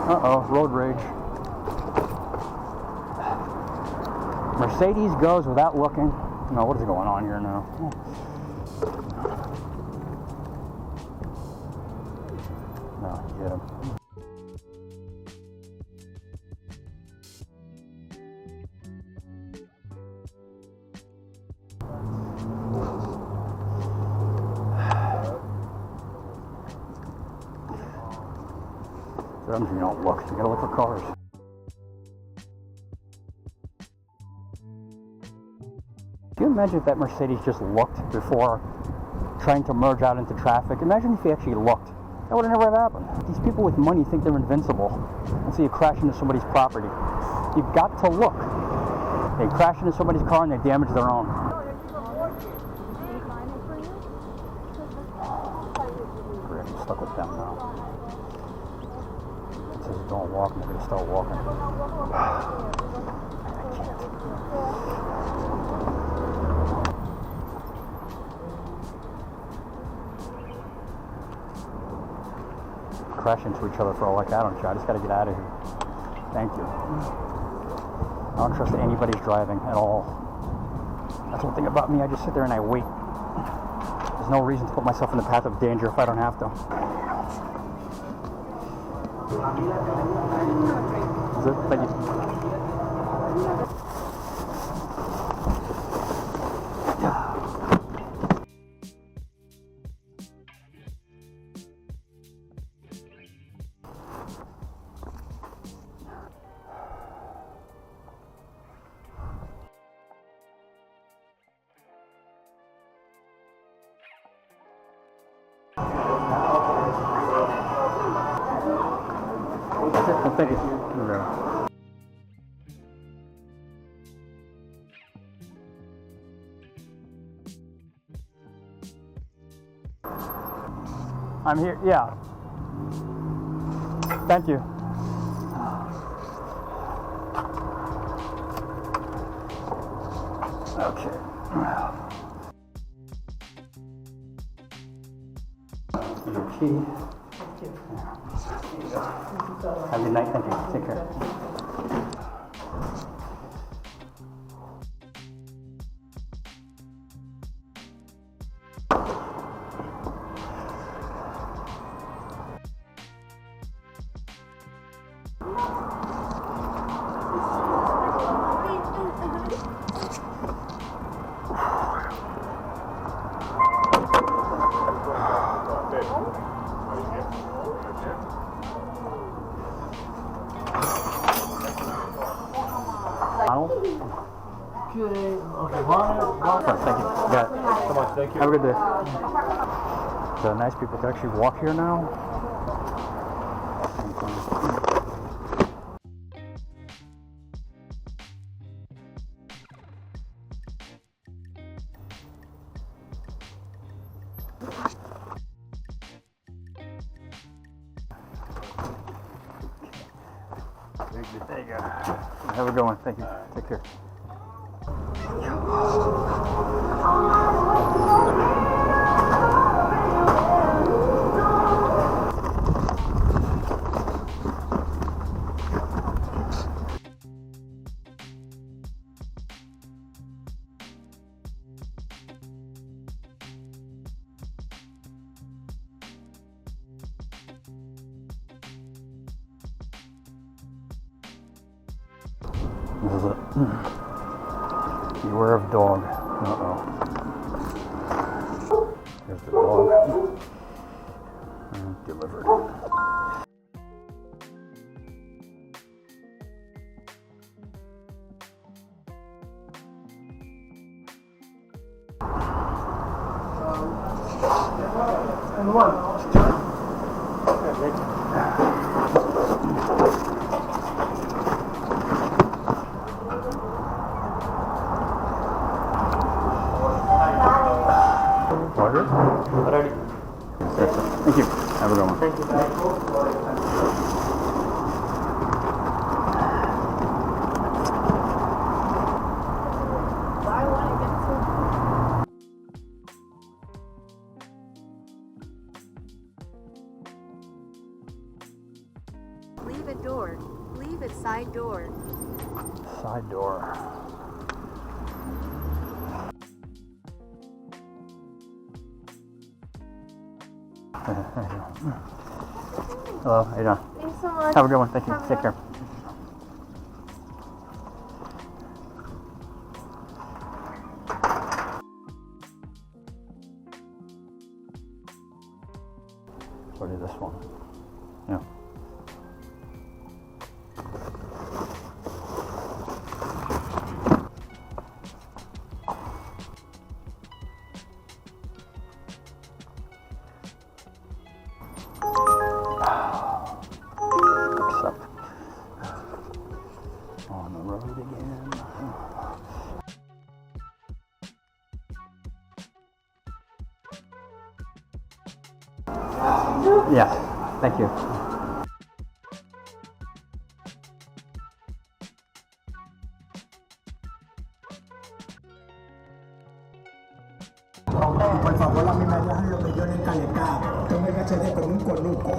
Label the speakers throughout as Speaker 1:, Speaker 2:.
Speaker 1: Uh-oh, road rage. Mercedes goes without looking. No, what is going on here now? No, get him. Sometimes you don't look, you gotta look for cars. Can you imagine if that Mercedes just looked before trying to merge out into traffic? Imagine if he actually looked. That would have never happened. These people with money think they're invincible until you crash into somebody's property. You've got to look. They crash into somebody's car and they damage their own. Great, I'm stuck with them now. It says don't walk, and they're going to start walking. I can't. Crash into each other for all I don't care. I just got to get out of here. Thank you. I don't trust that anybody's driving at all. That's one thing about me. I just sit there and I wait. There's no reason to put myself in the path of danger if I don't have to. Is it? Thank you. Thank you. I'm here, yeah. Thank you. Okay. Your key. Have a good night. Thank you. Take care. Thank you. Yeah.
Speaker 2: So much. Thank you.
Speaker 1: Have a good day. So nice people can actually walk here now. There you go. Have a good one. Thank you. Take care. This is it. Beware of dog. Uh-oh. There's the dog. And delivered.
Speaker 2: And one.
Speaker 1: Ready. Thank you. Have a good one.
Speaker 2: Thank you.
Speaker 3: Leave it door. Leave it side door.
Speaker 1: Side door. Hello, how you doing?
Speaker 3: Thanks so much.
Speaker 1: Have a good one. Thank you. Take care. What is this one? Yeah. Accept. On the road again. Yeah, thank you.
Speaker 4: Por favor, a mí me dejan los millones calentados. Tengo el HD con un conuco.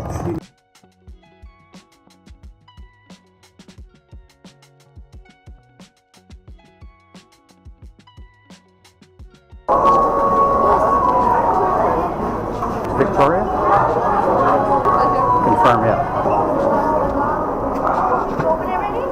Speaker 1: Victoria? Confirm, yeah.
Speaker 3: Open it already?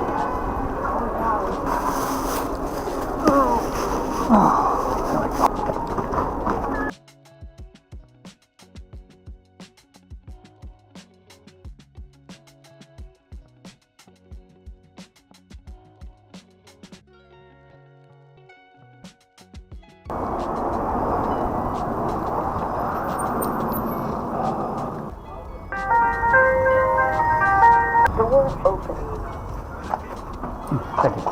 Speaker 3: Door open.
Speaker 1: Thank you.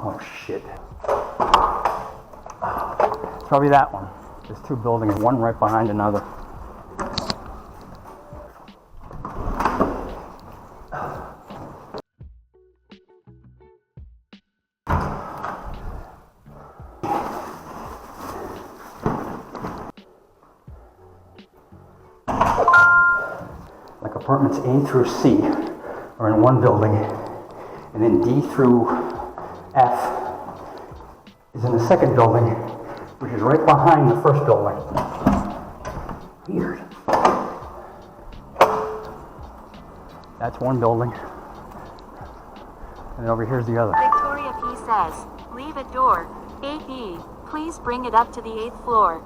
Speaker 1: Oh shit. It's probably that one. There's two buildings, one right behind another. Like apartments A through C are in one building, and then D through F is in the second building, which is right behind the first building. Weird. That's one building. And over here's the other.
Speaker 3: Victoria P says, leave it door. 8B, please bring it up to the 8th floor.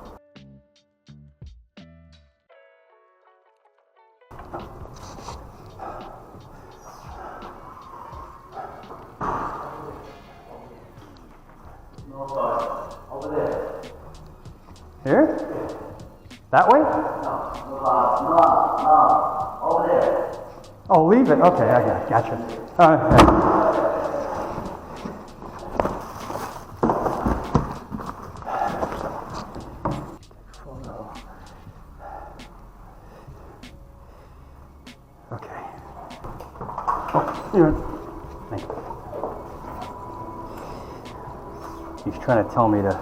Speaker 2: Over there.
Speaker 1: Here? That way?
Speaker 2: No, over there.
Speaker 1: Oh, leave it. Okay, I got it. Gotcha. All right. Okay. Oh, here. Thank you. He's trying to tell me to,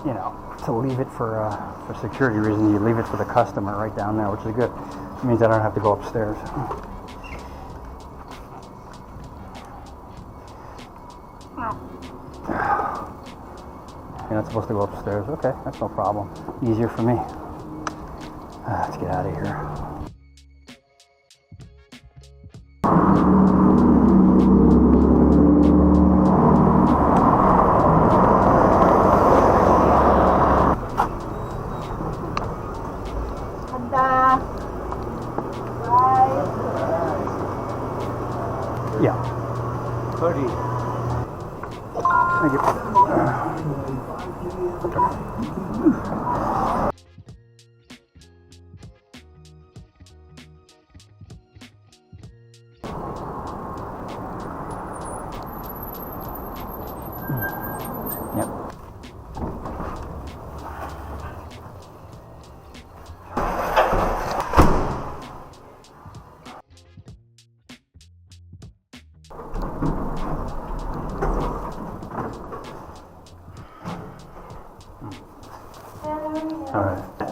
Speaker 1: you know, to leave it for security reasons. You leave it for the customer right down there, which is good. It means I don't have to go upstairs. You're not supposed to go upstairs. Okay, that's no problem. Easier for me. Let's get out of here. Yeah.
Speaker 2: 30.
Speaker 1: Thank you.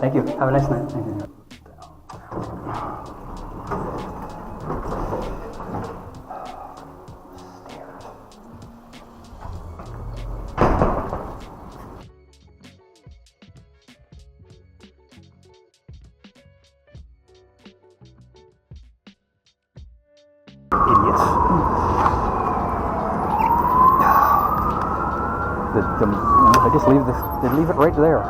Speaker 1: Thank you. Have a nice night. Thank you. Idiots. They just leave they leave it right there.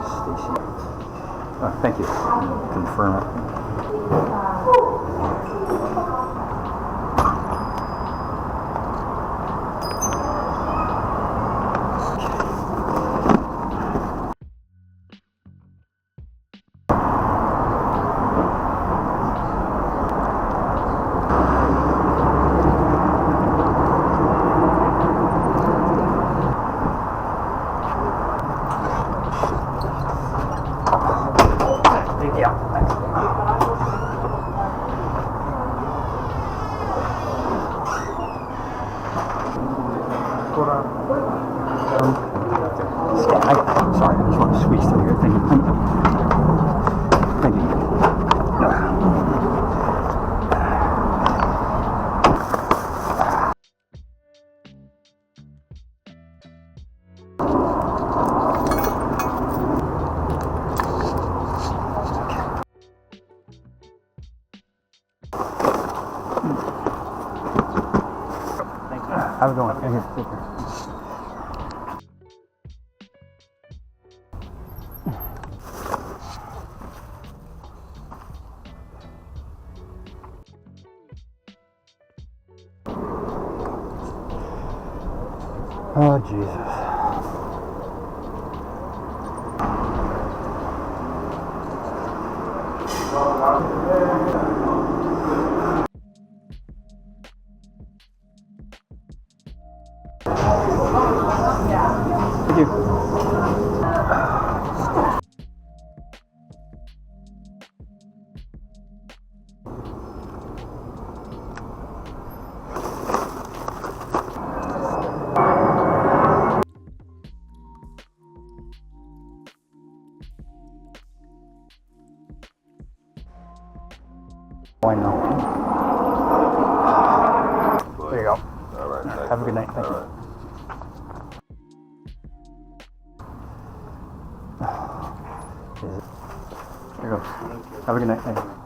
Speaker 1: Stacy. Oh, thank you. Confirm it. Yeah, thanks. Sorry, I just want to squeeze through here. Thank you. Thank you. How's it going? Take care. Oh, Jesus. Thank you. Why not? There you go.
Speaker 5: All right.
Speaker 1: Have a good night. Thank you.
Speaker 5: Right.
Speaker 1: There you go. Have a good night. Thank you.